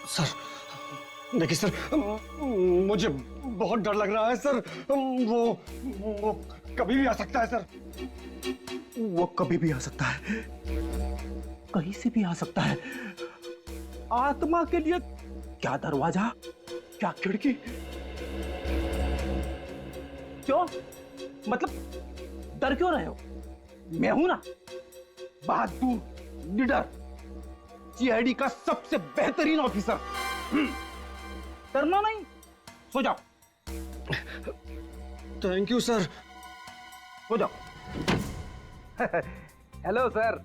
Sir देखिए sir, मुझे बहुत डर लग रहा है सर। वो कभी भी आ सकता है सर। वो कभी भी आ सकता है, कहीं से भी आ सकता है। आत्मा के लिए क्या दरवाजा, क्या खिड़की? क्यों? मतलब डर क्यों रहे हो? मैं हूं ना, बहादुर लीडर, सीआईडी का सबसे बेहतरीन ऑफिसर। डरना नहीं, सो जाओ। Thank you sir. सो जाओ। Hello sir.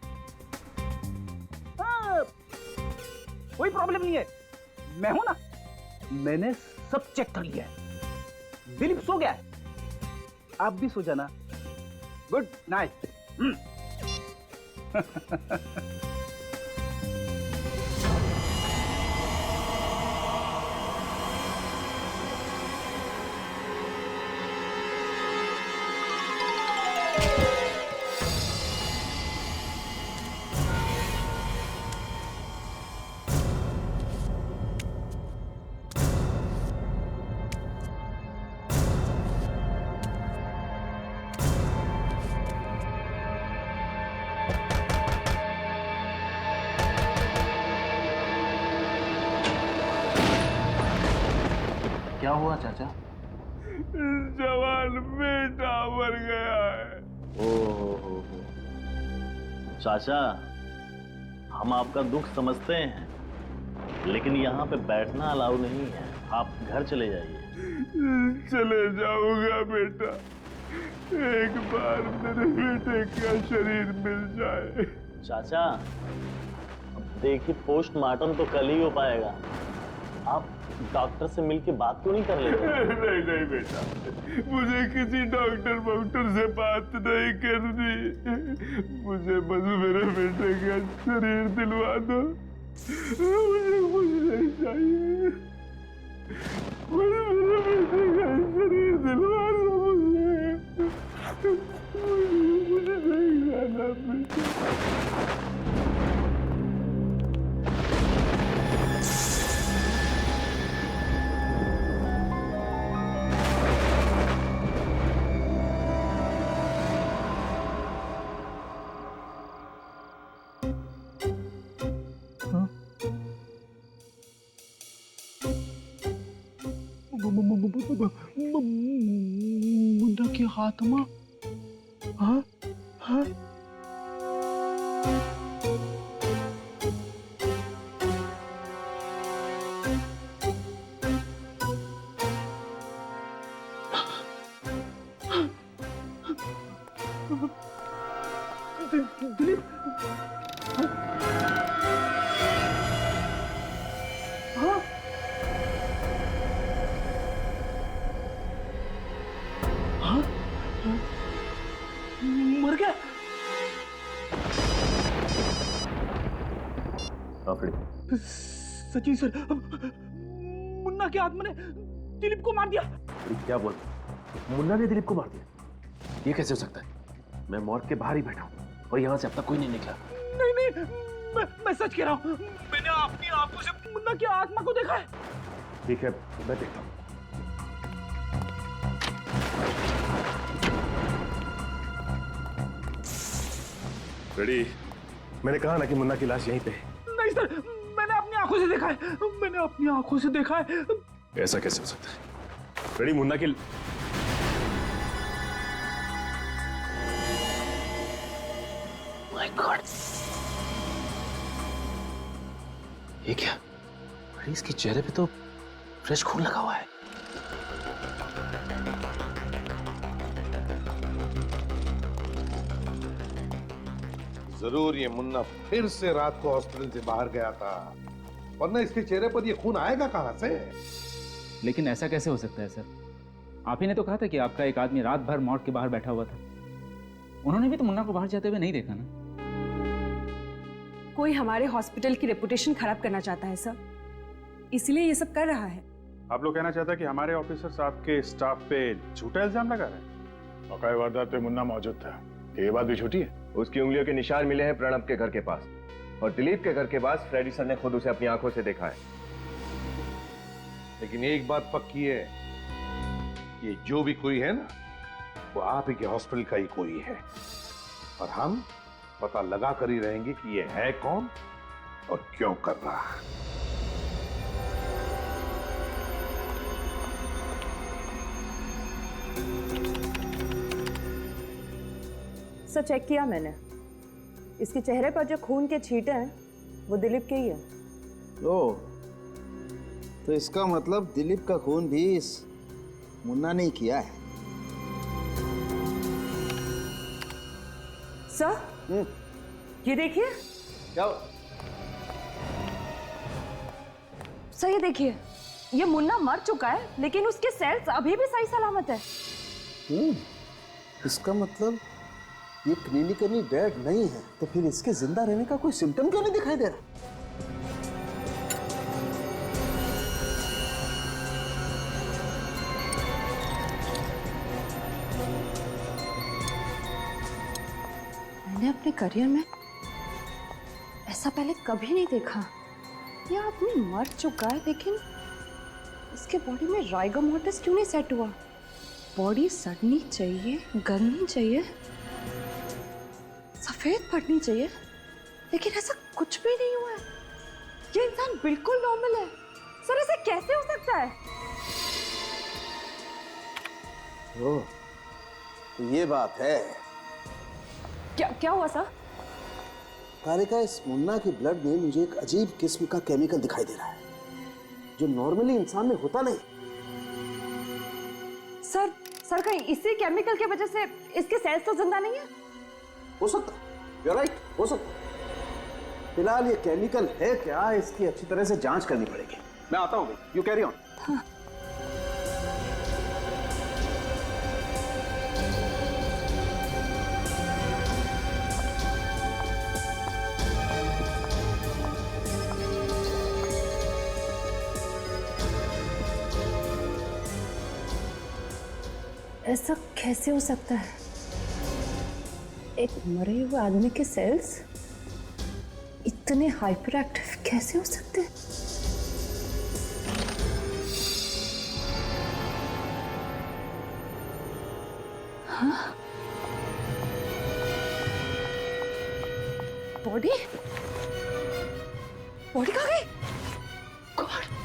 कोई प्रॉब्लम नहीं है, मैं हूं ना, मैंने सब चेक कर लिया है। दिलीप सो गया है, आप भी सो जाना। Good night. क्या हुआ चाचा? जवान बेटा मर गया है। ओहो, चाचा हम आपका दुख समझते हैं, लेकिन यहाँ पे बैठना अलाउ नहीं है, आप घर चले जाइए। चले जाऊंगा बेटा, एक बार मेरे बेटे का शरीर मिल जाए। चाचा अब देखिए, पोस्टमार्टम तो कल ही हो पाएगा, आप डॉक्टर से मिलके बात क्यों नहीं कर लेते? नहीं नहीं बेटा, मुझे किसी डॉक्टर वॉक्टर से बात नहीं करनी। मुझे बस मेरे बेटे का शरीर दिलवा दो, मुझे कुछ नहीं चाहिए। मुझे मेरे बेटे का शरीर दिलवा दो, मुझे नहीं जाना बेटा। मुन्ना की आत्मा? हाँ हाँ। दिलीप, हाँ हाँ, मर गया। सचिन सर, मुन्ना की आत्मा ने दिलीप को मार दिया। क्या बोल? मुन्ना ने दिलीप को मार दिया? ये कैसे हो सकता है? मैं मॉर्ग के बाहर ही बैठा हूँ और यहाँ से अब तक कोई नहीं निकला। नहीं नहीं, मैं सच कह रहा हूँ, मैंने अपनी आंखों से मुन्ना की आत्मा को देखा है। ठीक है, मैं देखता हूँ। रेडी? मैंने कहा ना कि मुन्ना की लाश यहीं पे है। नहीं सर, मैंने अपनी आंखों से देखा है, मैंने अपनी आंखों से देखा है। ऐसा कैसे हो सकता है? रेडी, मुन्ना की माय गॉड, ये क्या? रेडी, इसके चेहरे पे तो फ्रेश खून लगा हुआ है। जरूर ये मुन्ना फिर से रात को हॉस्पिटल से बाहर गया था, वरना इसके चेहरे पर ये खून आएगा कहां से? लेकिन ऐसा कैसे हो सकता है सर? आप ही ने तो कहा था कि आपका एक आदमी रात भर मॉर्ग के बाहर बैठा हुआ था। उन्होंने भी तो मुन्ना को बाहर जाते हुए नहीं देखा ना। कोई हमारे हॉस्पिटल की रेपुटेशन खराब करना चाहता है सर, इसलिए ये सब कर रहा है। आप लोग कहना चाहते हैं कि हमारे ऑफिसर्स आपके स्टाफ पे झूठा इल्जाम लगा रहे हैं? औकाई वारदात पे मुन्ना मौजूद था, ये बात भी झूठी है? उसकी उंगलियों के निशान मिले हैं प्रणब के घर के पास, और दिलीप के घर के पास फ्रेडी सर ने खुद उसे अपनी आंखों से देखा है। लेकिन एक बात पक्की है, ये जो भी कोई है ना, वो आप ही के हॉस्पिटल का ही कोई है, और हम पता लगा कर ही रहेंगे कि ये है कौन और क्यों कर रहा है। सर चेक किया मैंने, इसके चेहरे पर जो खून के छींटे हैं वो दिलीप के ही है। ओ, तो इसका मतलब दिलीप का खून भी इस मुन्ना ने ही किया है। सर ये देखिए। क्या? सर ये देखिए, ये मुन्ना मर चुका है लेकिन उसके सेल्स अभी भी सही सलामत है। इसका मतलब ये क्लिनिकली डेड नहीं है, तो फिर इसके जिंदा रहने का कोई सिम्टम क्यों नहीं दिखाई दे रहा? मैंने अपने करियर में ऐसा पहले कभी नहीं देखा। ये आदमी मर चुका है लेकिन इसके बॉडी में राइगो मोर्टिस क्यों नहीं सेट हुआ? बॉडी सड़नी चाहिए, गलनी चाहिए, सफेद पड़नी चाहिए, लेकिन ऐसा कुछ भी नहीं हुआ है। ये इंसान बिल्कुल नॉर्मल है। सर ऐसा कैसे हो सकता है? ओह, तो ये बात है। क्या हुआ सर? कारिका, इस मुन्ना की ब्लड में मुझे एक अजीब किस्म का केमिकल दिखाई दे रहा है जो नॉर्मली इंसान में होता नहीं। सर कहीं इसी केमिकल की वजह से इसके सेल्स तो जिंदा नहीं है? हो सकता, you're right, हो सकता। फिलहाल ये केमिकल है क्या, इसकी अच्छी तरह से जांच करनी पड़ेगी। मैं आता हूँ, यू कैरी ऑन। ऐसा कैसे हो सकता है? एक मरे हुए आदमी के सेल्स इतने हाइपर एक्टिव कैसे हो सकते हैं? हाँ? बॉडी कहाँ गई? गॉड!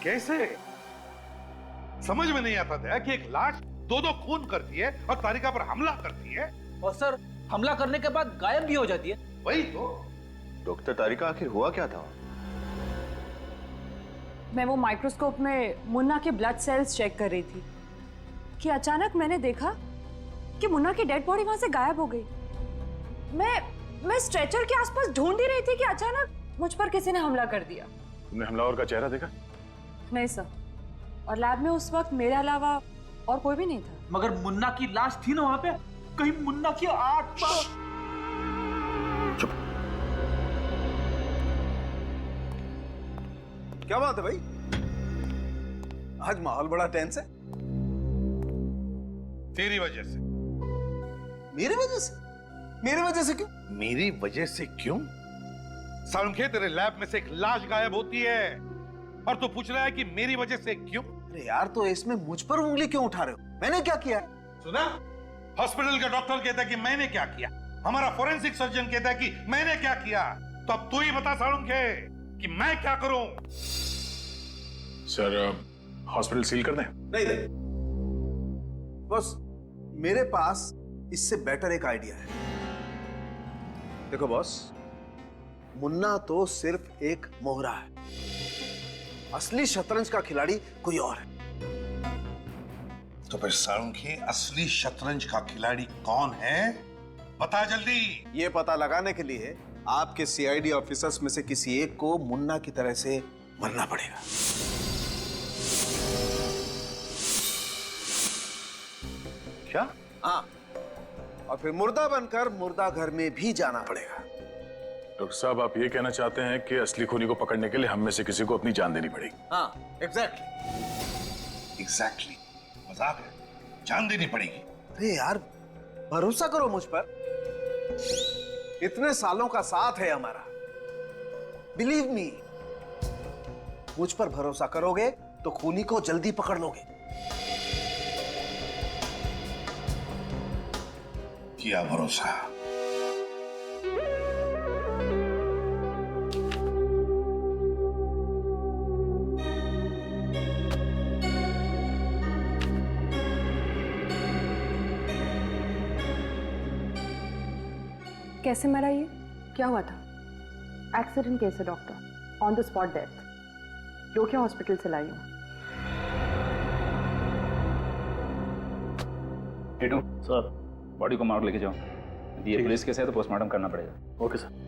कैसे? समझ में नहीं आता था कि एक लाश दो खून करती है और तारिका पर हमला करती है, और सर हमला करने के बाद गायब भी हो जाती है। वही तो। डॉक्टर तारिका, आखिर हुआ क्या था? मैं वो माइक्रोस्कोप में मुन्ना के ब्लड सेल्स चेक कर रही थी कि अचानक मैंने देखा कि मुन्ना की डेड बॉडी वहां से गायब हो गई। मैं स्ट्रेचर के आसपास ढूंढ ही रही थी कि अचानक मुझ पर किसी ने हमला कर दिया। तुमने हमलावर का चेहरा देखा? नहीं सर, और लैब में उस वक्त मेरे अलावा और कोई भी नहीं था। मगर मुन्ना की लाश थी ना वहां पे, कहीं मुन्ना की आत्मा। क्या बात है भाई, आज माहौल बड़ा टेंस है। तेरी वजह से। मेरी वजह से? मेरी वजह से क्यों? मेरी वजह से क्यों? सालुंखे, तेरे लैब में से एक लाश गायब होती है और तू पूछ रहा है कि मेरी वजह से क्यों? अरे यार, तो इसमें मुझ पर उंगली क्यों उठा रहे हो? मैंने क्या किया? सुना? हॉस्पिटल का डॉक्टर कहता है कि मैंने क्या किया, हमारा फोरेंसिक सर्जन कहता है कि मैंने क्या किया, तो अब तू ही बता सालुंखे कि मैं क्या करूं? सर, हॉस्पिटल सील कर दें? नहीं नहीं बॉस, मेरे पास इससे बेटर एक आइडिया है। देखो बॉस, मुन्ना तो सिर्फ एक मोहरा है, असली शतरंज का खिलाड़ी कोई और है। तो फिर सालुंखे, असली शतरंज का खिलाड़ी कौन है? बता जल्दी। ये पता लगाने के लिए आपके सीआईडी ऑफिसर्स में से किसी एक को मुन्ना की तरह से मरना पड़ेगा। क्या? हाँ, और फिर मुर्दा बनकर मुर्दा घर में भी जाना पड़ेगा। डॉक्टर साहब, आप ये कहना चाहते हैं कि असली खूनी को पकड़ने के लिए हम में से किसी को अपनी जान देनी पड़ेगी? हाँ, इतने सालों का साथ है हमारा, बिलीव मी। मुझ पर भरोसा करोगे तो खूनी को जल्दी पकड़ लोगे। किया भरोसा। कैसे मरा ये? क्या हुआ था? एक्सीडेंट केस है doctor, on the spot death. Lohia hospital से लाई हूँ। टिटू सर। बॉडी को मार्ग लेके जाओ। यदि ये पुलिस केस है तो पोस्टमार्टम करना पड़ेगा। Okay sir.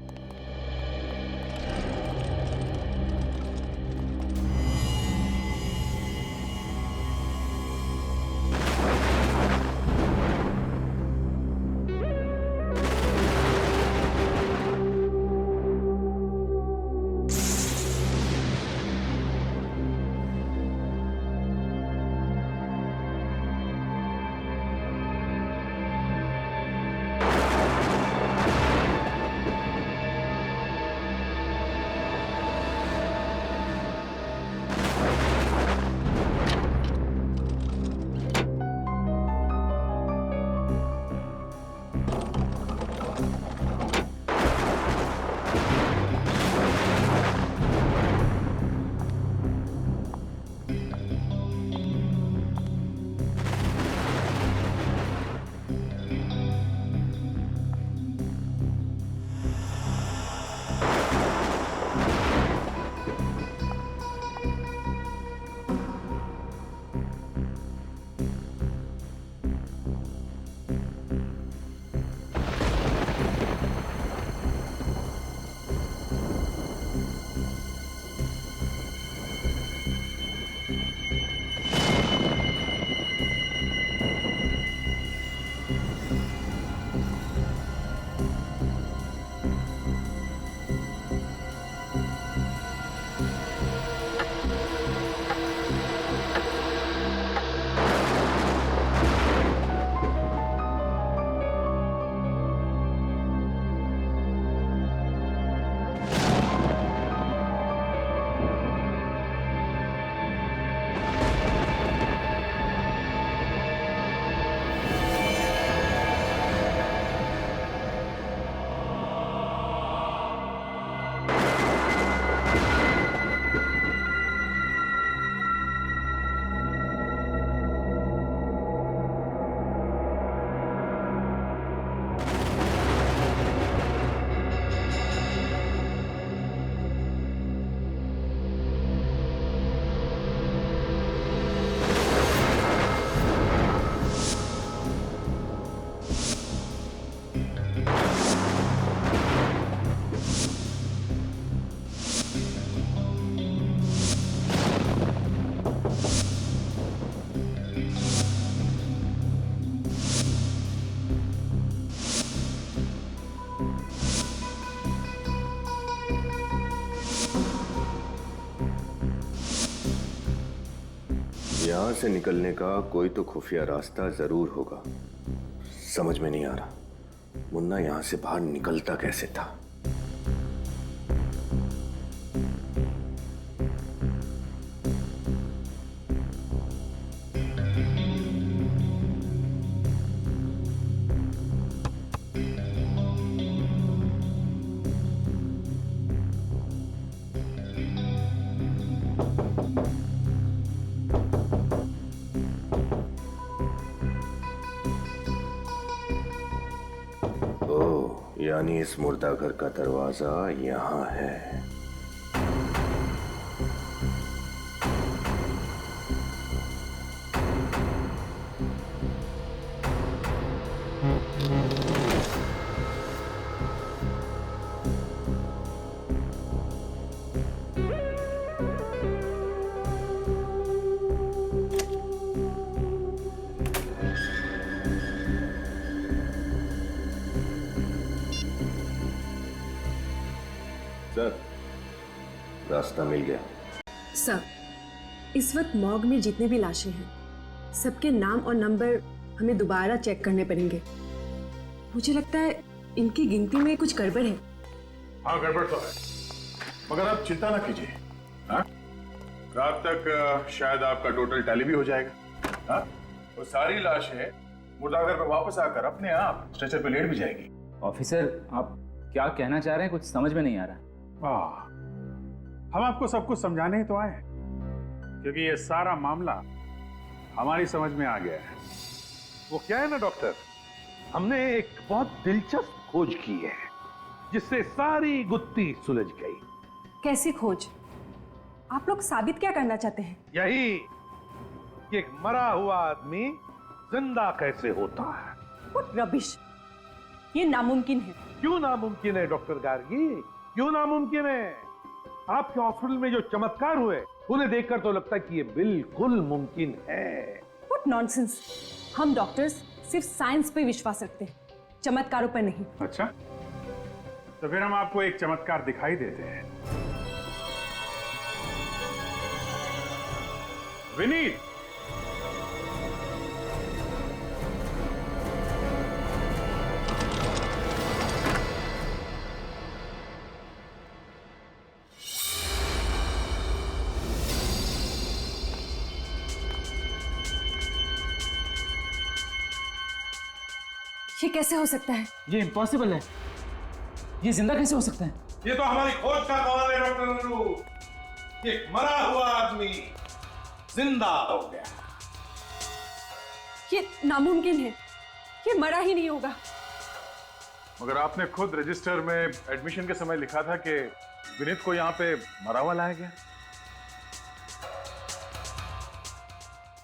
यहाँ से निकलने का कोई तो खुफिया रास्ता जरूर होगा। समझ में नहीं आ रहा मुन्ना यहाँ से बाहर निकलता कैसे था। यानी इस मुर्दा घर का दरवाजा यहाँ है। सर, रास्ता मिल गया। सर, इस वक्त मॉर्ग में जितने भी लाशें हैं, सबके नाम और नंबर हमें दोबारा चेक करने पड़ेंगे। मुझे लगता है इनकी गिनती में कुछ गड़बड़ है। हाँ गड़बड़ तो है, मगर आप चिंता ना कीजिए। हाँ, रात तक शायद आपका टोटल टैली भी हो जाएगा। हाँ, वो सारी लाशें मुर्दाघर पे वापस आकर अपने आप स्ट्रेचर पे लेट भी जाएगी। ऑफिसर, आप क्या कहना चाह रहे हैं? कुछ समझ में नहीं आ रहा। हम आपको सब कुछ समझाने ही तो आए हैं, क्योंकि ये सारा मामला हमारी समझ में आ गया है। वो क्या है ना डॉक्टर, हमने एक बहुत दिलचस्प खोज की है जिससे सारी गुत्थी सुलझ गई। कैसी खोज? आप लोग साबित क्या करना चाहते हैं? यही कि एक मरा हुआ आदमी जिंदा कैसे होता है। What rubbish! ये नामुमकिन है। क्यों नामुमकिन है डॉक्टर गार्गी, क्यों नामुमकिन है? आपके हॉस्पिटल में जो चमत्कार हुए उन्हें देखकर तो लगता है कि ये बिल्कुल मुमकिन है। What nonsense! हम डॉक्टर्स सिर्फ साइंस पे विश्वास रखते हैं, चमत्कारों पर नहीं। अच्छा, तो फिर हम आपको एक चमत्कार दिखाई देते हैं। विनीत, ये कैसे हो सकता है? ये इम्पॉसिबल है। ये जिंदा कैसे हो सकता है? ये तो हमारी खोज का कमाल है डॉक्टर नन्नू। एक मरा हुआ आदमी जिंदा हो गया। ये नामुमकिन है, ये मरा ही नहीं होगा। मगर आपने खुद रजिस्टर में एडमिशन के समय लिखा था कि विनीत को यहाँ पे मरा हुआ लाया गया।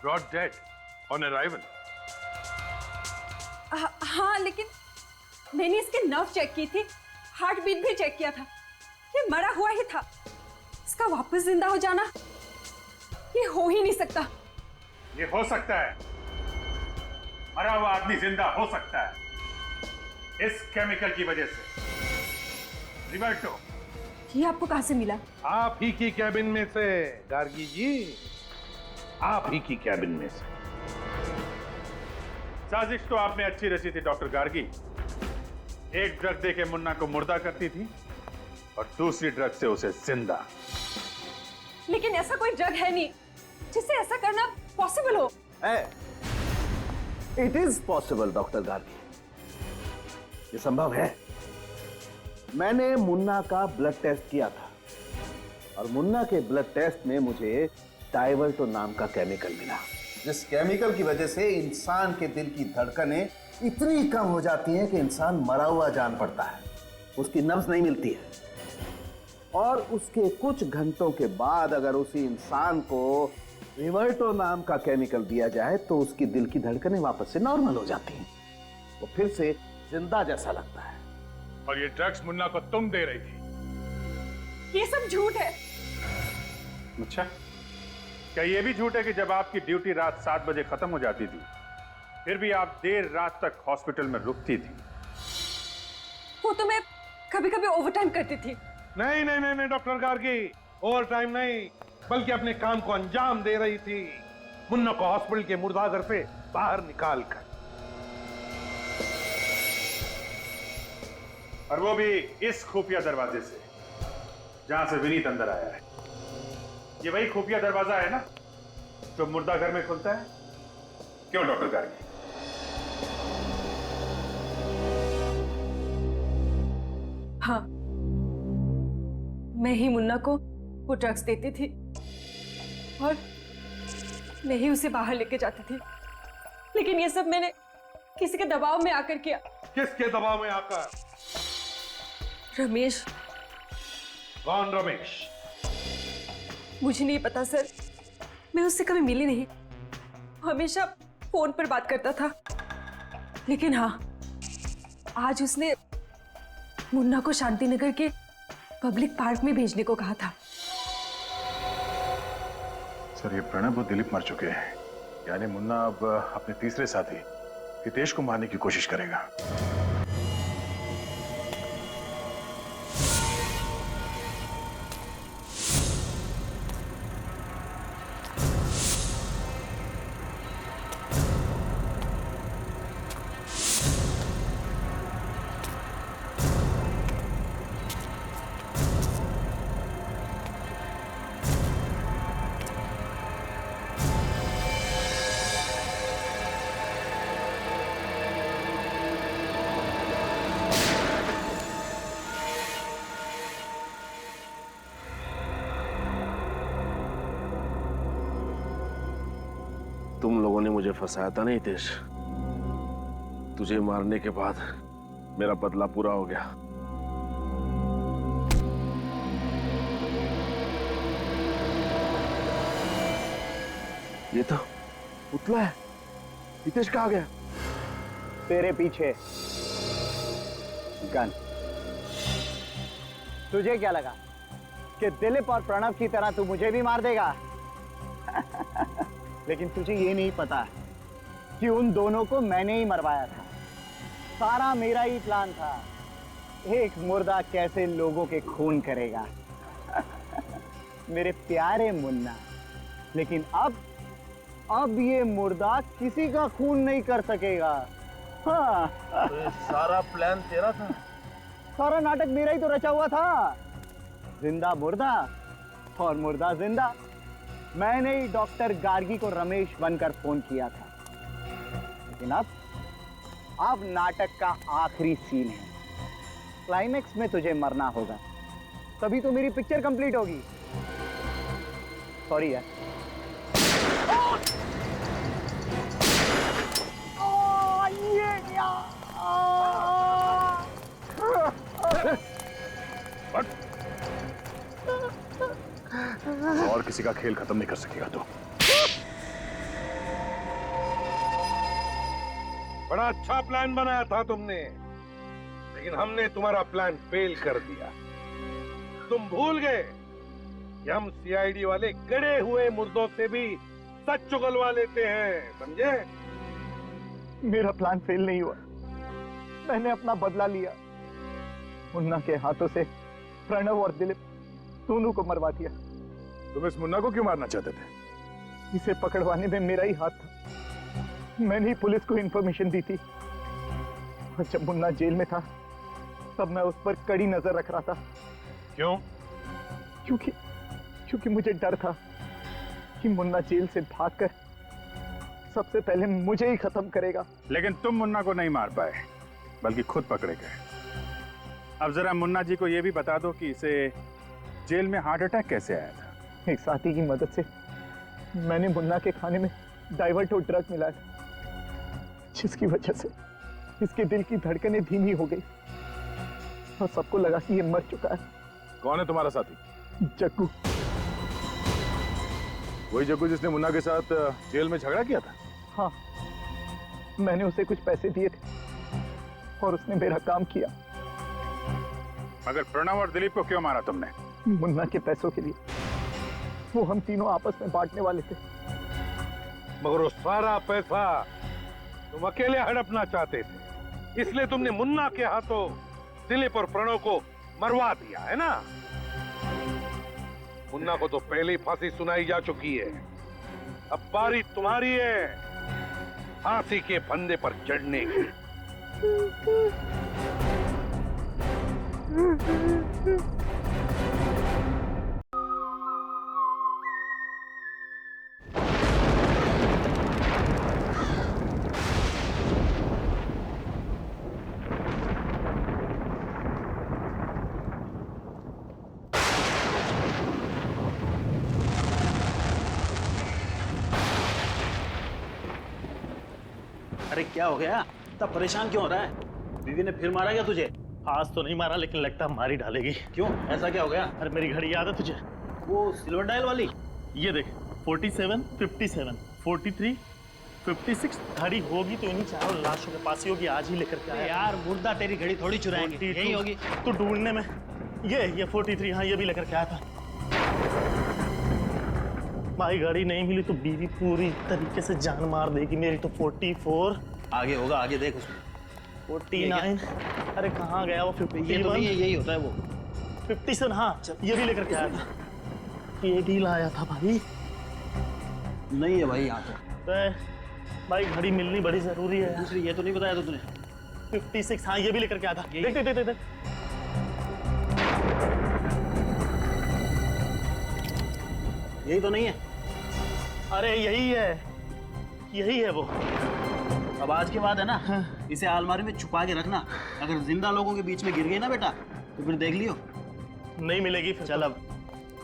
Brought dead on arrival. हाँ, लेकिन मैंने इसके नर्व चेक की थी, हार्ट बीट भी चेक किया था। ये मरा हुआ ही था। इसका वापस जिंदा हो जाना ये हो ही नहीं सकता। ये हो सकता है, मरा हुआ आदमी जिंदा हो सकता है इस केमिकल की वजह से। रिवर्टो, ये आपको कहां से मिला? आप ही की कैबिन में से गार्गी जी, आप ही की कैबिन में से। साजिश तो आपने अच्छी रची थी डॉक्टर गार्गी। एक ड्रग देके मुन्ना को मुर्दा करती थी और दूसरी ड्रग से उसे जिंदा। लेकिन ऐसा कोई ड्रग है नहीं जिससे ऐसा करना पॉसिबल हो। It is possible doctor Gargi, ये संभव है। मैंने मुन्ना का ब्लड टेस्ट किया था और मुन्ना के ब्लड टेस्ट में मुझे डाइवर्टो नाम का केमिकल मिला, जिस केमिकल की वजह से इंसान के दिल की धड़कनें इतनी कम हो जाती हैं कि इंसान मरा हुआ जान पड़ता है, उसकी नब्ज नहीं मिलती है। और उसके कुछ घंटों के बाद अगर उसी इंसान को रिवर्टो नाम का केमिकल दिया जाए तो उसकी दिल की धड़कनें वापस से नॉर्मल हो जाती हैं, वो फिर से जिंदा जैसा लगता है। और ये ड्रग्स मुन्ना को तुम दे रही थी। ये सब झूठ है। अच्छा, क्या ये भी झूठ है कि जब आपकी ड्यूटी रात 7 बजे खत्म हो जाती थी फिर भी आप देर रात तक हॉस्पिटल में रुकती थी? वो तो मैं कभी कभी ओवरटाइम करती थी। नहीं नहीं नहीं नहीं डॉक्टर गार्गी, ओवर टाइम नहीं, बल्कि अपने काम को अंजाम दे रही थी, मुन्ना को हॉस्पिटल के मुर्दाघर से बाहर निकाल कर। और वो भी इस खुफिया दरवाजे से जहां से विनीत अंदर आया है। ये वही खुफिया दरवाजा है ना जो मुर्दाघर में खुलता है? क्यों डॉक्टर गार्गी? हाँ, मैं ही मुन्ना को वो ड्रग्स देती थी और मैं ही उसे बाहर लेके जाती थी। लेकिन ये सब मैंने किसी के दबाव में आकर किया। किसके दबाव में आकर? रमेश। कौन रमेश? मुझे नहीं पता सर, मैं उससे कभी मिली नहीं, हमेशा फोन पर बात करता था। लेकिन हाँ, आज उसने मुन्ना को शांतिनगर के पब्लिक पार्क में भेजने को कहा था। सर, ये प्रणब और दिलीप मर चुके हैं, यानी मुन्ना अब अपने तीसरे साथी हितेश को मारने की कोशिश करेगा। लोगों ने मुझे फंसाया था नहीं तेज, तुझे मारने के बाद मेरा बदला पूरा हो गया। ये तो पुतला है। हितेश कहाँ गया? तेरे पीछे गन। तुझे क्या लगा कि दिलीप और प्रणव की तरह तू मुझे भी मार देगा? लेकिन तुझे ये नहीं पता कि उन दोनों को मैंने ही मरवाया था। सारा मेरा ही प्लान था। एक मुर्दा कैसे लोगों के खून करेगा। मेरे प्यारे मुन्ना, लेकिन अब ये मुर्दा किसी का खून नहीं कर सकेगा। हाँ। तो सारा प्लान तेरा था? सारा नाटक मेरा ही तो रचा हुआ था। जिंदा मुर्दा और मुर्दा जिंदा। मैंने ही डॉक्टर गार्गी को रमेश बनकर फोन किया था। लेकिन अब नाटक का आखिरी सीन है। क्लाइमेक्स में तुझे मरना होगा, तभी तो मेरी पिक्चर कंप्लीट होगी। सॉरी यार। और किसी का खेल खत्म नहीं कर सकेगा तो। बड़ा अच्छा प्लान बनाया था तुमने, लेकिन हमने तुम्हारा प्लान फेल कर दिया। तुम भूल गए कि हम सीआईडी वाले गड़े हुए मुर्दों से भी सच चुगलवा लेते हैं, समझे? मेरा प्लान फेल नहीं हुआ। मैंने अपना बदला लिया। मुन्ना के हाथों से प्रणव और दिलीप दोनों को मरवा दिया। तुम इस मुन्ना को क्यों मारना चाहते थे? इसे पकड़वाने में मेरा ही हाथ था। मैंने ही पुलिस को इंफॉर्मेशन दी थी। और जब मुन्ना जेल में था तब मैं उस पर कड़ी नजर रख रहा था। क्यों? क्योंकि मुझे डर था कि मुन्ना जेल से भागकर सबसे पहले मुझे ही खत्म करेगा। लेकिन तुम मुन्ना को नहीं मार पाए, बल्कि खुद पकड़े गए। अब जरा मुन्ना जी को यह भी बता दो कि इसे जेल में हार्ट अटैक कैसे आया था। एक साथी की मदद से मैंने मुन्ना के खाने में डाइवर्टो ड्रग मिलाया, जिसकी वजह से इसके दिल की धड़कनें धीमी हो गई और सबको लगा कि ये मर चुका है। कौन है तुम्हारा साथी? जग्गू। वही जग्गू जिसने मुन्ना के साथ जेल में झगड़ा किया था? हाँ, मैंने उसे कुछ पैसे दिए थे और उसने मेरा काम किया। मगर प्रणव और दिलीप को क्यों मारा तुमने? मुन्ना के पैसों के लिए। वो हम तीनों आपस में बांटने वाले थे। मगर वो सारा पैसा तुम अकेले हड़पना चाहते थे, इसलिए तुमने मुन्ना के हाथों दिलीप और प्रणव को मरवा दिया है ना? मुन्ना को तो पहले ही फांसी सुनाई जा चुकी है। अब बारी तुम्हारी है फांसी के फंदे पर चढ़ने की। अरे क्या हो गया? इतना परेशान क्यों हो रहा है? बीवी ने फिर मारा क्या तुझे? आज तो नहीं मारा, लेकिन लगता है मार ही डालेगी। क्यों, ऐसा क्या हो गया? अरे मेरी घड़ी याद है तुझे? वो सिल्वर डायल वाली? ये देख, 47, 57, 43, 56 घड़ी होगी तो इन्हीं चारों लाशों के पास ही होगी। आज ही लेकर के आया। यार मुर्दा तेरी घड़ी थोड़ी चुराएंगे, यही होगी। तो ढूंढने में ये 43, हाँ ये भी लेकर के आया था। भाई घड़ी नहीं मिली तो बीवी पूरी तरीके से जान मार देगी मेरी। तो 44 आगे होगा, आगे देख उसमें 49। अरे कहाँ गया वो? 51 ये तो नहीं है, यही होता है वो। 57, हाँ ये भी लेकर के आया था। ये भी लाया था भाई। नहीं है भाई यहाँ तो भाई घड़ी मिलनी बड़ी जरूरी है। दूसरी ये तो नहीं बताया था तूने? 56, हाँ ये भी लेकर के आया था। देख देख देख देख। यही तो नहीं है? अरे यही है वो। अब आज के बाद है ना, इसे अलमारी में छुपा के रखना। अगर जिंदा लोगों के बीच में गिर गई ना बेटा तो फिर देख लियो, नहीं मिलेगी फिर। चल अब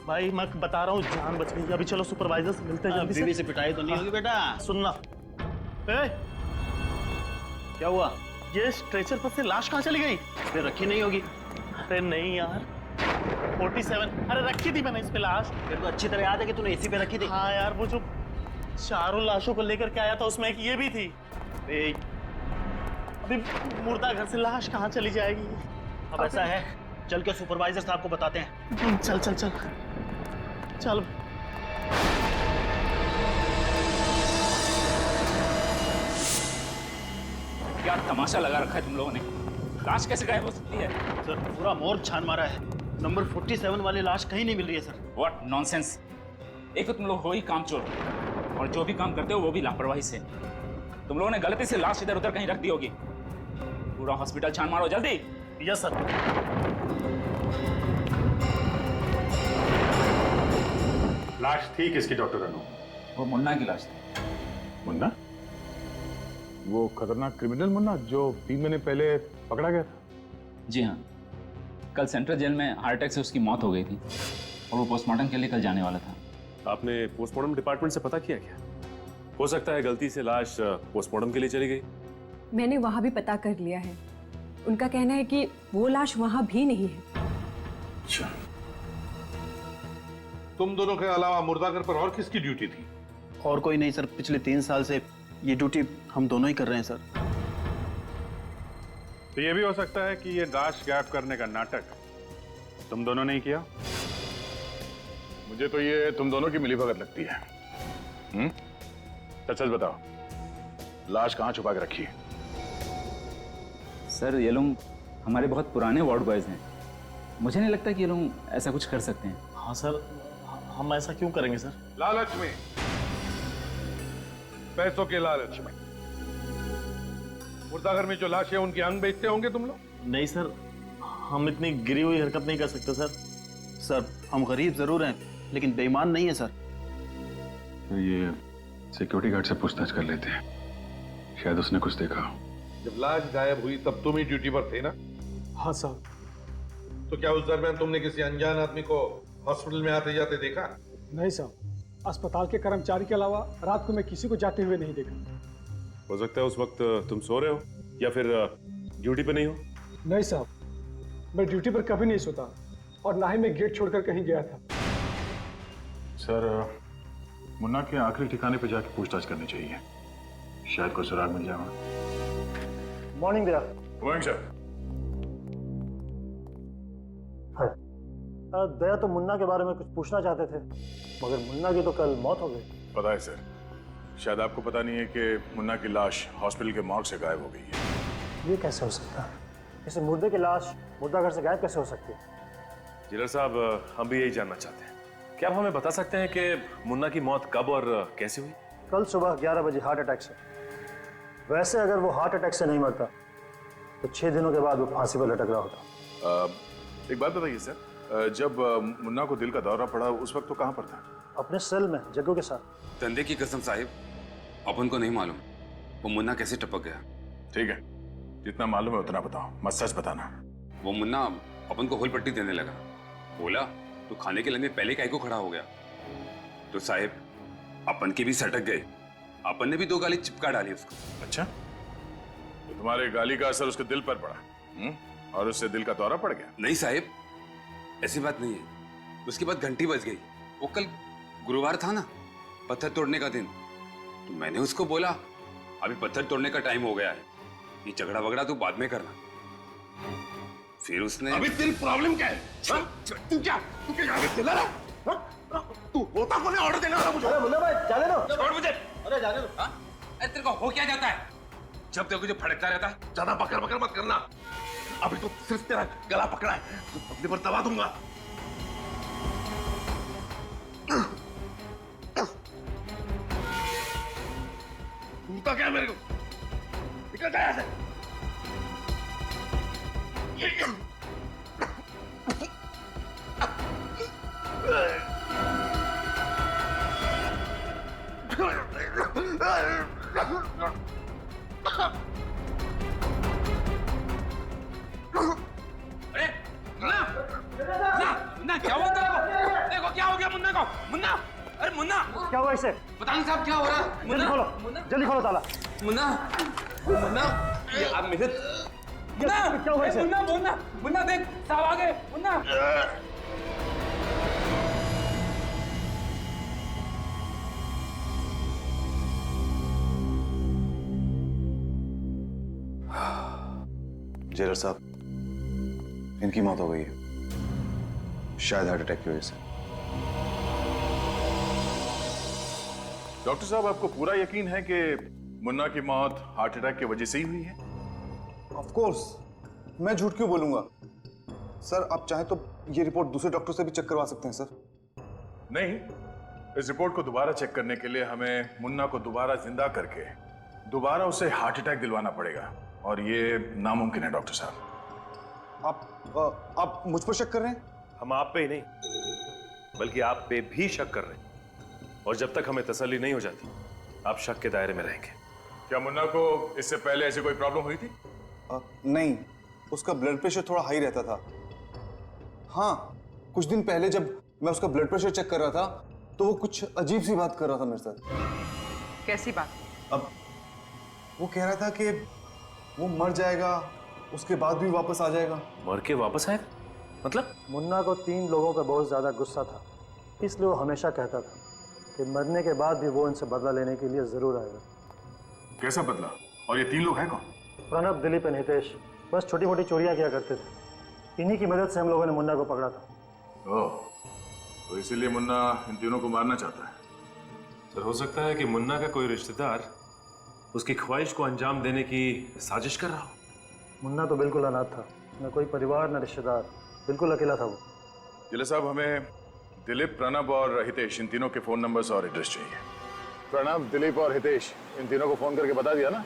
भाई मैं बता रहा हूँ, जान बच गई। अभी चलो सुपरवाइजर से मिलते हैं जल्दी से। बीवी से पिटाई तो नहीं होगी बेटा? सुनना, क्या हुआ? ये स्ट्रेचर पर से लाश कहाँ चली गई? फिर रखी नहीं होगी। अरे नहीं यार, 47। अरे रखी थी मैंने इस पे लाश। फिर तो अच्छी तरह याद है कि तूने एसी पे रखी थी। हाँ यार, वो जो चारों लाशों को लेकर के आया था उसमें एक ये भी थी। अभी मुर्दा घर से लाश कहाँ चली जाएगी? अब ऐसा है, चल के सुपरवाइजर साहब को बताते हैं। चल चल चल चल। क्या तमाशा लगा रखा है तुम लोगों ने? लाश कैसे गायब हो सकती है? सर पूरा मोर्ग छान मारा है, नंबर 47 वाली लाश कहीं नहीं मिल रही है सर। What nonsense! एक तो तुम लोग हो ही कामचोर, और जो भी काम करते हो वो भी लापरवाही से। तुम लोगों ने गलती से लाश इधर उधर कहीं रख दी होगी। पूरा हॉस्पिटल छान मारो जल्दी। Yes sir. लाश थी किसकी डॉक्टर अनु? वो मुन्ना की लाश थी। मुन्ना? वो खतरनाक क्रिमिनल मुन्ना जो 3 महीने पहले पकड़ा गया था? जी हाँ, कल सेंट्रल जेल में हार्ट अटैक से उसकी मौत हो गई थी और वो पोस्टमार्टम के लिए कल जाने वाला था। आपने पोस्टमार्टम डिपार्टमेंट से पता किया क्या? हो सकता है गलती से लाश पोस्टमार्टम के लिए चली गई। मैंने वहां भी पता कर लिया है। उनका कहना है कि वो लाश वहां भी नहीं है। अच्छा, तुम दोनों के अलावा मुर्दाघर पर और किसकी ड्यूटी थी? और कोई नहीं सर, पिछले 3 साल से ये ड्यूटी हम दोनों ही कर रहे हैं सर। तो ये भी हो सकता है कि ये लाश गायब करने का नाटक तुम दोनों ने ही किया? मुझे तो ये तुम दोनों की मिलीभगत लगती है। सच बताओ, लाश कहाँ छुपा के रखी है? सर ये लोग हमारे बहुत पुराने वार्ड बॉयज हैं। मुझे नहीं लगता कि ये लोग ऐसा कुछ कर सकते हैं। हाँ सर, हम ऐसा क्यों करेंगे सर? लालच में, पैसों के लालच में मुर्दाघर में जो लाश है उनके अंग बेचते होंगे तुम लोग? नहीं सर, हम इतनी गिरी हुई हरकत नहीं कर सकते सर। सर हम गरीब जरूर हैं लेकिन बेईमान नहीं है सर। तो ये सिक्योरिटी गार्ड से पूछताछ कर लेते हैं, शायद उसने कुछ देखा। जब लाश गायब हुई तब तुम ही ड्यूटी पर थे ना? हाँ साहब। तो क्या उस दरमियान तुमने किसी अनजान आदमी को हॉस्पिटल में आते जाते देखा? नहीं साहब, अस्पताल के कर्मचारी के अलावा रात को मैं किसी को जाते हुए नहीं देखा। हो सकता है उस वक्त तुम सो रहे हो या फिर ड्यूटी पे नहीं हो। नहीं साहब, मैं ड्यूटी पर कभी नहीं सोता और ना ही मैं गेट छोड़कर कहीं गया था। सर, मुन्ना के आखिरी ठिकाने पे जाके पूछताछ करनी चाहिए, शायद कोई सुराग मिल जाएगा। Morning Daya. Morning sir. Daya तो मुन्ना के बारे में कुछ पूछना चाहते थे, मगर मुन्ना की तो कल मौत हो गई। पता है सर, शायद आपको पता नहीं है कि मुन्ना की लाश हॉस्पिटल के मॉर्ग से गायब हो गई है। ये कैसे हो सकता है? इसे मुर्दे की लाश मुर्दाघर से गायब कैसे हो सकती है? जिलर साहब, हम भी यही जानना चाहते हैं। क्या आप हमें बता सकते हैं कि मुन्ना की मौत कब और कैसे हुई? कल सुबह 11 बजे हार्ट अटैक से। वैसे अगर वो हार्ट अटैक से नहीं मरता तो 6 दिनों के बाद वो फांसी पर लटक रहा होता। एक बात बताइए सर, जब मुन्ना को दिल का दौरा पड़ा उस वक्त तो कहाँ पर था? अपने सेल में जग्गू के साथ। धंधे की कसम साहिब, अपन को नहीं मालूम वो मुन्ना कैसे टपक गया। ठीक है, जितना मालूम है उतना बताओ, मत सच बताना। वो मुन्ना अपन को होल पट्टी देने लगा। बोला तो खाने के लंगे पहले काहे को खड़ा हो गया। तो साहिब, अपन की भी सटक गए। अपन ने भी 2 गाली चिपका डाली उसको। अच्छा, तो तुम्हारे गाली का असर उसके दिल पर पड़ा और उससे दिल का दौरा पड़ गया? नहीं साहिब, ऐसी बात नहीं है। उसके बाद घंटी बज गई। वो कल गुरुवार था ना, पत्थर तोड़ने का दिन। तो मैंने उसको बोला अभी पत्थर तोड़ने का टाइम हो गया है, ये झगड़ा वगड़ा तू बाद में करना। फिर उसने अभी तेरी प्रॉब्लम क्या है? तू क्या यहाँ पे चिल्ला रहा? तू होता कौन है ऑर्डर देने वाला मुझे? अरे मुन्ना भाई जाने दो। छोड़ मुझे। अरे जाने दो। अरे तेरे को हो क्या जाता है? जब देखो जो फड़कता रहता है। ज्यादा बकर बकर मत करना। अभी तो सिर्फ तेरा गला पकड़ा है, तो अपने पर दबा दूंगा। तो क्या मेरे को? निकल जा यहाँ से। अरे मुन्ना, मुन्ना क्या हुआ तेरे को? देखो क्या हो गया मुन्ना को। मुन्ना, अरे मुन्ना क्या हुआ इसे? पता नहीं साहब क्या हो रहा है। जल्दी खोलो, जल्दी खोलो ताला। मुन्ना मुन्ना यार मेरे मुन्ना क्या हुआ इसे? मुन्ना मुन्ना मुन्ना देख साहब आ गए मुन्ना। जेलर साहब, इनकी मौत हो गई है, शायद हार्ट अटैक की वजह से। डॉक्टर साहब, आपको पूरा यकीन है कि मुन्ना की मौत हार्ट अटैक की वजह से ही हुई है? ऑफ कोर्स, मैं झूठ क्यों बोलूंगा सर। आप चाहें तो ये रिपोर्ट दूसरे डॉक्टर से भी चेक करवा सकते हैं सर। नहीं, इस रिपोर्ट को दोबारा चेक करने के लिए हमें मुन्ना को दोबारा जिंदा करके दोबारा उसे हार्ट अटैक दिलवाना पड़ेगा, और ये नामुमकिन है डॉक्टर साहब। आप मुझ पर शक कर रहे हैं? हम आप पे ही नहीं बल्कि आप पे भी शक कर रहे हैं, और जब तक हमें तसल्ली नहीं हो जाती आप शक के दायरे में रहेंगे। क्या मुन्ना को इससे पहले ऐसी कोई प्रॉब्लम हुई थी? नहीं, उसका ब्लड प्रेशर थोड़ा हाई रहता था। हाँ, कुछ दिन पहले जब मैं उसका ब्लड प्रेशर चेक कर रहा था तो वो कुछ अजीब सी बात कर रहा था मेरे साथ। कैसी बात? अब वो कह रहा था कि वो मर जाएगा, उसके बाद भी वापस आ जाएगा। मर के वापस आएगा? मतलब? मुन्ना को 3 लोगों पर बहुत ज्यादा गुस्सा था, इसलिए वो हमेशा कहता था कि मरने के बाद भी वो इनसे बदला लेने के लिए जरूर आएगा। कैसा बदला? और ये 3 लोग हैं कौन? प्रणब, दिलीप और हितेश बस छोटी मोटी चोरियां किया करते थे। इन्हीं की मदद से हम लोगों ने मुन्ना को पकड़ा था। ओह, तो इसीलिए मुन्ना इन तीनों को मारना चाहता है। सर, हो सकता है कि मुन्ना का कोई रिश्तेदार उसकी ख्वाहिश को अंजाम देने की साजिश कर रहा हो। मुन्ना तो बिल्कुल अनाथ था, न कोई परिवार न रिश्तेदार, बिल्कुल अकेला था वो। जिले साहब, हमें दिलीप, प्रणब और हितेश इन तीनों के फोन नंबर्स और एड्रेस चाहिए। प्रणब, दिलीप और हितेश इन तीनों को फोन करके बता दिया ना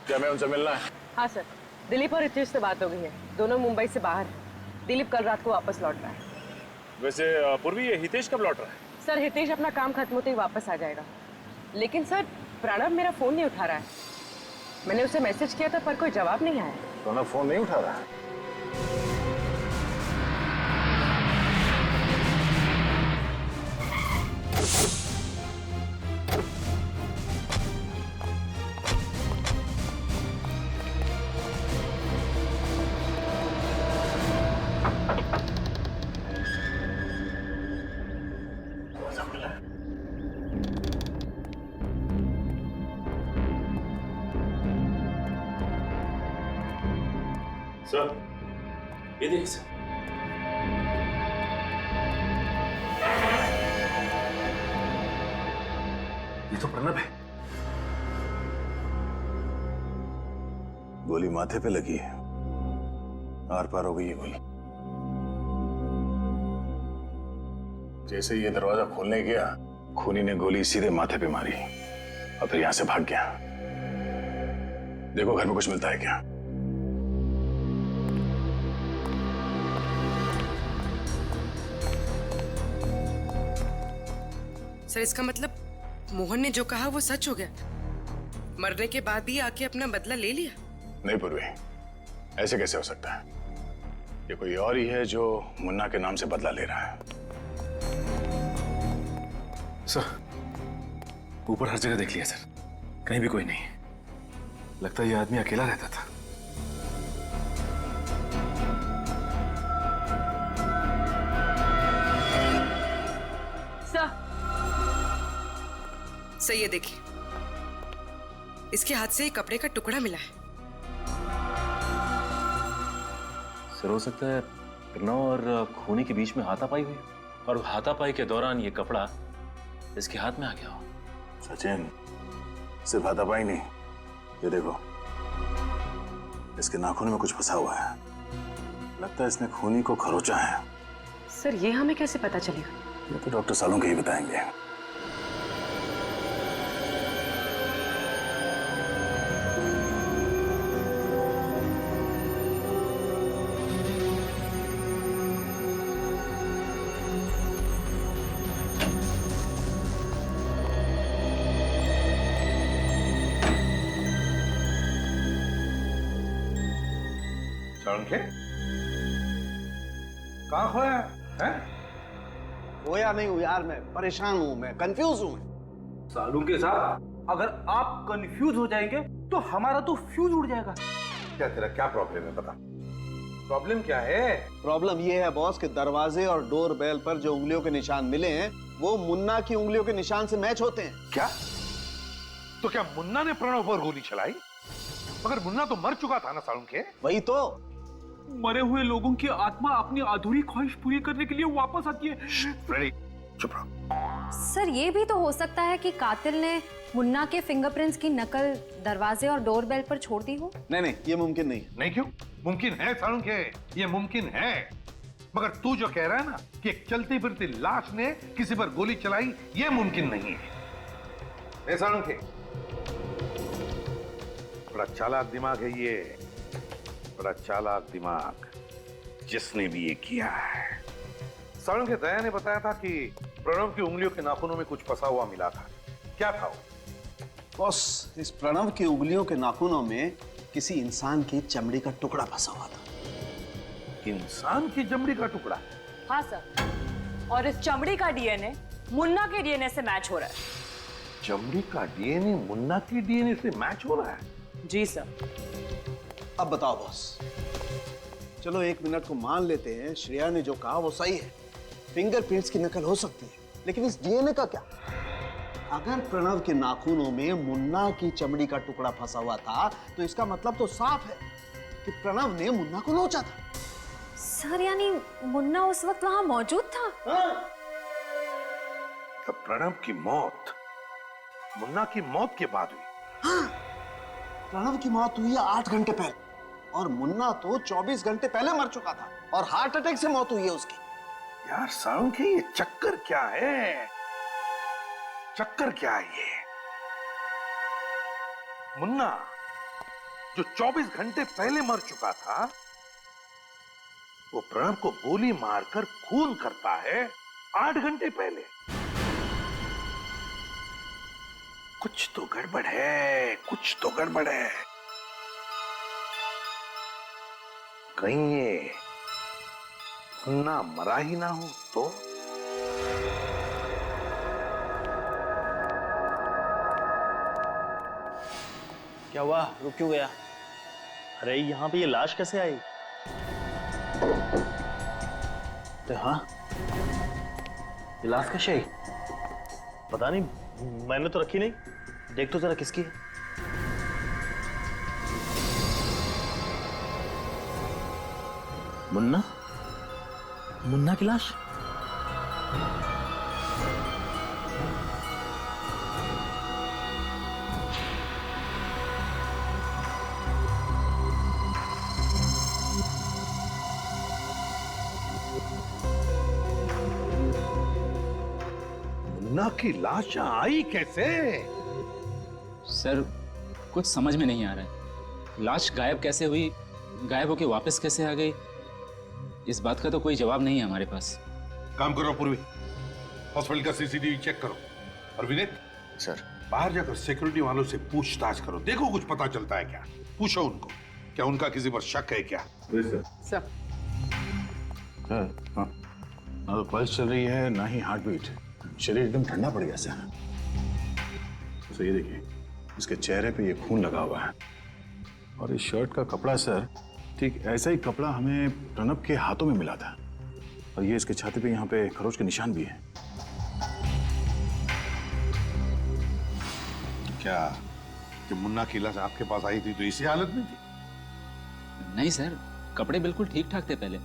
कि हमें उनसे मिलना है? हाँ सर, दिलीप और हितेश से बात हो गई है, दोनों मुंबई से बाहर हैं। दिलीप कल रात को वापस लौट रहा है। वैसे पूर्वी, ये हितेश कब लौट रहा है? सर, हितेश अपना काम खत्म होते ही वापस आ जाएगा। लेकिन सर, प्रणब मेरा फोन नहीं उठा रहा है। मैंने उसे मैसेज किया था पर कोई जवाब नहीं आया। प्रणब फोन नहीं उठा रहा है? सर, ये देखिए सर। ये तो प्रणब है। गोली माथे पे लगी है, आर पार हो गई है गोली। जैसे ये दरवाजा खोलने गया, खूनी ने गोली सीधे माथे पे मारी और फिर यहां से भाग गया। देखो घर में कुछ मिलता है क्या? सर, इसका मतलब मोहन ने जो कहा वो सच हो गया? मरने के बाद भी आके अपना बदला ले लिया? नहीं पूर्वी, ऐसे कैसे हो सकता है? ये कोई और ही है जो मुन्ना के नाम से बदला ले रहा है। सर, ऊपर हर जगह देख लिया सर, कहीं भी कोई नहीं है। लगता है ये आदमी अकेला रहता था। सर, ये देखिए, इसके हाथ से एक कपड़े का टुकड़ा मिला है। सर, हो सकता है प्रणव और खूनी के बीच में हाथापाई हुई, और हाथापाई के दौरान ये कपड़ा इसके हाथ में आ गया हो। सचिन, सिर्फ हाथापाई नहीं, ये देखो, इसके नाखून में कुछ फंसा हुआ है। लगता है इसने खूनी को खरोचा है। सर, ये हमें कैसे पता चलेगा? ये तो डॉक्टर सालों के ही बताएंगे। कहाँ खोया है? खोया नहीं हूँ यार, मैं परेशान हूँ, मैं कंफ्यूज हूँ। सालू के साथ अगर आप कंफ्यूज हो जाएंगे तो हमारा तो फ्यूज उड़ जाएगा। क्या तेरा क्या प्रॉब्लम है, बता। प्रॉब्लम क्या है? प्रॉब्लम ये है बॉस कि दरवाजे और डोर बेल पर जो उंगलियों के निशान मिले हैं वो मुन्ना की उंगलियों के निशान से मैच होते हैं। क्या? तो क्या मुन्ना ने प्रणव पर गोली चलाई? मगर मुन्ना तो मर चुका था ना सालुंखे। वही तो। मरे हुए लोगों की आत्मा अपनी अधूरी ख्वाहिश पूरी करने के लिए वापस आती है। फ्रेडी, चुप रहो। सर ये भी तो हो सकता है कि कातिल ने मुन्ना के फिंगरप्रिंट्स की नकल दरवाजे और डोरबेल पर छोड़ दी हो। नहीं, ये मुमकिन नहीं। नहीं क्यों? मुमकिन है सालुंखे, ये मुमकिन है। मगर तू जो कह रहा है ना कि एक चलती फिरती लाश ने किसी पर गोली चलाई, ये मुमकिन नहीं है। सालुंखे, बड़ा चालाक दिमाग है ये, बड़ा चालाक दिमाग जिसने भी ये किया है। सालुंखे, दया ने बताया था कि प्रणव की उंगलियों के नाखूनों में कुछ फंसा हुआ मिला था। क्या था वो? बॉस, इस प्रणव की उंगलियों के नाखूनों में किसी इंसान की चमड़ी का टुकड़ा फंसा हुआ था। इंसान की चमड़ी का टुकड़ा? हाँ सर, और इस चमड़ी का डीएनए मुन्ना के डीएनए से मैच हो रहा है। चमड़ी का डीएनए मुन्ना की डीएनए से मैच हो रहा है? जी सर। अब बताओ बॉस, चलो 1 मिनट को मान लेते हैं श्रेया ने जो कहा वो सही है, फिंगरप्रिंट्स की नकल हो सकती है, लेकिन इस डीएनए का क्या? अगर प्रणव के नाखूनों में मुन्ना की चमड़ी का टुकड़ा फंसा हुआ था तो इसका मतलब तो साफ है कि प्रणव ने मुन्ना को नोचा था। सर यानी मुन्ना उस वक्त वहां मौजूद था? तो प्रणव की मौत मुन्ना की मौत के बाद हुई? हाँ, प्रणव की मौत हुई 8 घंटे पहले, और मुन्ना तो 24 घंटे पहले मर चुका था और हार्ट अटैक से मौत हुई है उसकी। यार सालुंखे, ये चक्कर क्या है? चक्कर क्या है ये? मुन्ना जो 24 घंटे पहले मर चुका था, वो प्रणव को गोली मारकर खून करता है 8 घंटे पहले। कुछ तो गड़बड़ है, कुछ तो गड़बड़ है। कहीं ये मुन्ना मरा ही ना हो तो? क्या हुआ? रुक क्यों गया? अरे यहाँ पे ये लाश कैसे आई? अरे हाँ, ये लाश कैसे आई? पता नहीं, मैंने तो रखी नहीं। देख तो जरा किसकी है। मुन्ना? मुन्ना की लाश? मुन्ना की लाश यहाँ आई कैसे? सर कुछ समझ में नहीं आ रहा है। लाश गायब कैसे हुई, गायब होके वापस कैसे आ गई, इस बात का तो कोई जवाब नहीं है हमारे पास। काम करो पूर्वी, हॉस्पिटल का सीसीटीवी चेक करो। और विनीत सर, बाहर जाकर सिक्योरिटी वालों से पूछताछ करो, देखो कुछ पता चलता है क्या। पूछो उनको, क्या उनका किसी पर शक है क्या? सर हाँ, ना तो पल्स चल रही है ना ही हार्ट बीट, शरीर एकदम ठंडा पड़ गया सर। तो ये देखिए, इसके चेहरे पे ये खून लगा हुआ है, और इस शर्ट का कपड़ा सर ठीक ऐसा ही कपड़ा हमें प्रणव के हाथों में मिला था, और ये इसके छाती पे यहाँ पे खरोच के निशान भी है। क्या जब मुन्ना की लाश आपके पास आई थी तो इसी हालत में थी? नहीं सर, कपड़े बिल्कुल ठीक ठाक थे पहले।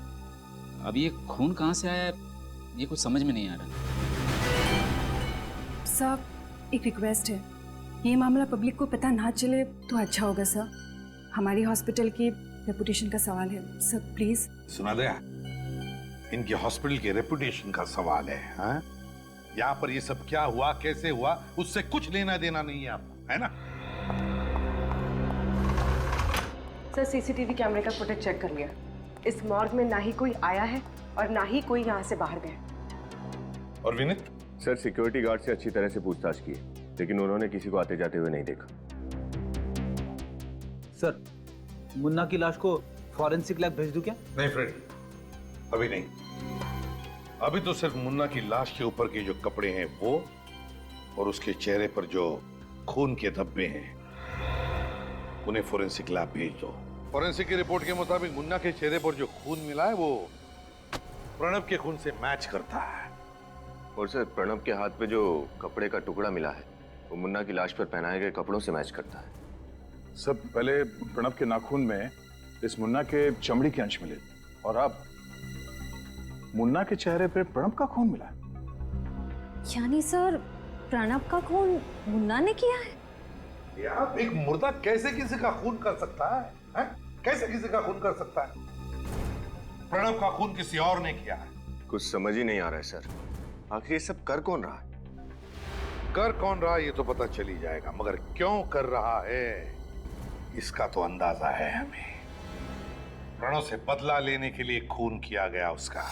अब ये खून कहाँ से आया है, ये कुछ समझ में नहीं आ रहा। सर एक रिक्वेस्ट है, ये मामला पब्लिक को पता ना चले तो अच्छा होगा सर। हमारी हॉस्पिटल की रेपुटेशन का सवाल है सर, प्लीज। सुना दया, इनके हॉस्पिटल के रेपुटेशन का सवाल है। हाँ? यहाँ पर ये सब क्या हुआ, कैसे हुआ, उससे कुछ लेना देना नहीं है आपको, है ना? सर सीसीटीवी कैमरे का फुटेज चेक कर लिया। इस मॉर्ग में ना ही कोई आया है और ना ही कोई यहाँ से बाहर गया। और विनीत? सर सिक्योरिटी गार्ड से अच्छी तरह से पूछताछ की, लेकिन उन्होंने किसी को आते जाते हुए नहीं देखा। सर मुन्ना की लाश को फॉरेंसिक लैब भेज दूं क्या? नहीं फ्रेडी, अभी नहीं। अभी तो सिर्फ मुन्ना की लाश के ऊपर के जो कपड़े हैं वो, और उसके चेहरे पर जो खून के धब्बे हैं, उन्हें फोरेंसिक लैब भेज दो। फोरेंसिक की रिपोर्ट के मुताबिक मुन्ना के चेहरे पर जो खून मिला है वो प्रणव के खून से मैच करता है। और सर, प्रणव के हाथ पे जो कपड़े का टुकड़ा मिला है वो मुन्ना की लाश पर पहनाए गए कपड़ों से मैच करता है। सब पहले प्रणव के नाखून में इस मुन्ना के चमड़ी के अंश मिले और अब मुन्ना के चेहरे पे प्रणव का खून मिला। यानी सर प्रणव का खून मुन्ना ने किया है? यार, एक मुर्दा कैसे किसी का खून कर सकता है? कैसे किसी का खून कर सकता है? प्रणव का खून किसी और ने किया है। कुछ समझ ही नहीं आ रहा है सर, आखिर ये सब कर कौन रहा है? कर कौन रहा है ये तो पता चल ही जाएगा, मगर क्यों कर रहा है इसका तो अंदाजा है हमें। प्रणव से बदला लेने के लिए खून किया गया उसका।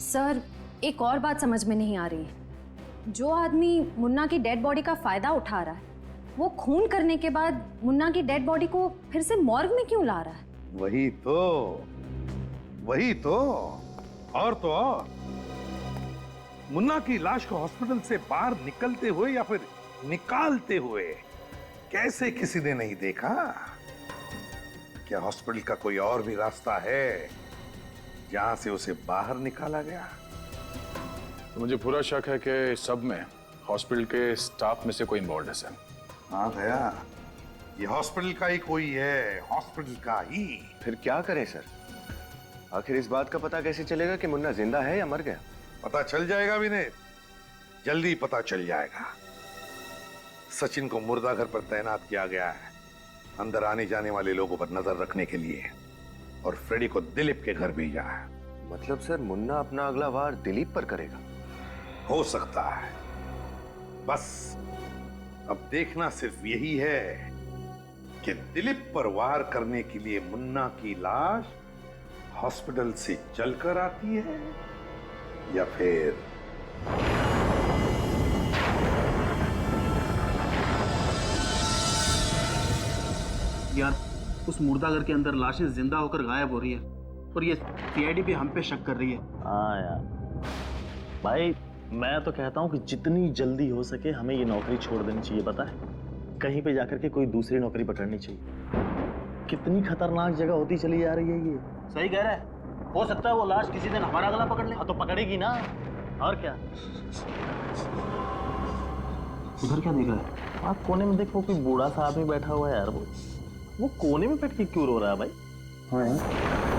सर एक और बात समझ में नहीं आ रही है, जो आदमी मुन्ना की डेड बॉडी का फायदा उठा रहा है वो खून करने के बाद मुन्ना की डेड बॉडी को फिर से मॉर्ग में क्यों ला रहा है? वही तो और मुन्ना की लाश को हॉस्पिटल से बाहर निकलते हुए या फिर निकालते हुए कैसे किसी ने नहीं देखा? क्या हॉस्पिटल का कोई और भी रास्ता है जहां से उसे बाहर निकाला गया? तो मुझे पूरा शक है कि सब में हॉस्पिटल के स्टाफ में से कोई इन्वॉल्व है सर। हाँ भैया, ये हॉस्पिटल का ही कोई है, हॉस्पिटल का ही। फिर क्या करें सर? आखिर इस बात का पता कैसे चलेगा कि मुन्ना जिंदा है या मर गया? पता चल जाएगा विनीत, जल्दी पता चल जाएगा। सचिन को मुर्दा घर पर तैनात किया गया है, अंदर आने जाने वाले लोगों पर नजर रखने के लिए, और फ्रेडी को दिलीप के घर भेजा है। मतलब सर मुन्ना अपना अगला वार दिलीप पर करेगा? हो सकता है, बस अब देखना सिर्फ यही है कि दिलीप पर वार करने के लिए मुन्ना की लाश हॉस्पिटल से चलकर आती है या फिर यार, उस मुर्दाघर के अंदर लाशें जिंदा होकर गायब हो रही है और ये सीआईडी भी हम पे शक कर रही है। हाँ यार भाई, मैं तो कहता हूँ कि जितनी जल्दी हो सके हमें ये नौकरी छोड़ देनी चाहिए। पता है, कहीं पे जाकर के कोई दूसरी नौकरी पकड़नी चाहिए। कितनी खतरनाक जगह होती चली जा रही है ये। सही कह रहा है, हो सकता है वो लाश किसी दिन हमारा गला पकड़ ले। हाँ तो पकड़ेगी ना, और क्या। उधर क्या देख रहा है? आप कोने में देखो, कोई बूढ़ा सा आदमी बैठा हुआ है यार। वो कोने में बैठ के क्यों रो रहा है भाई? हाँ यार।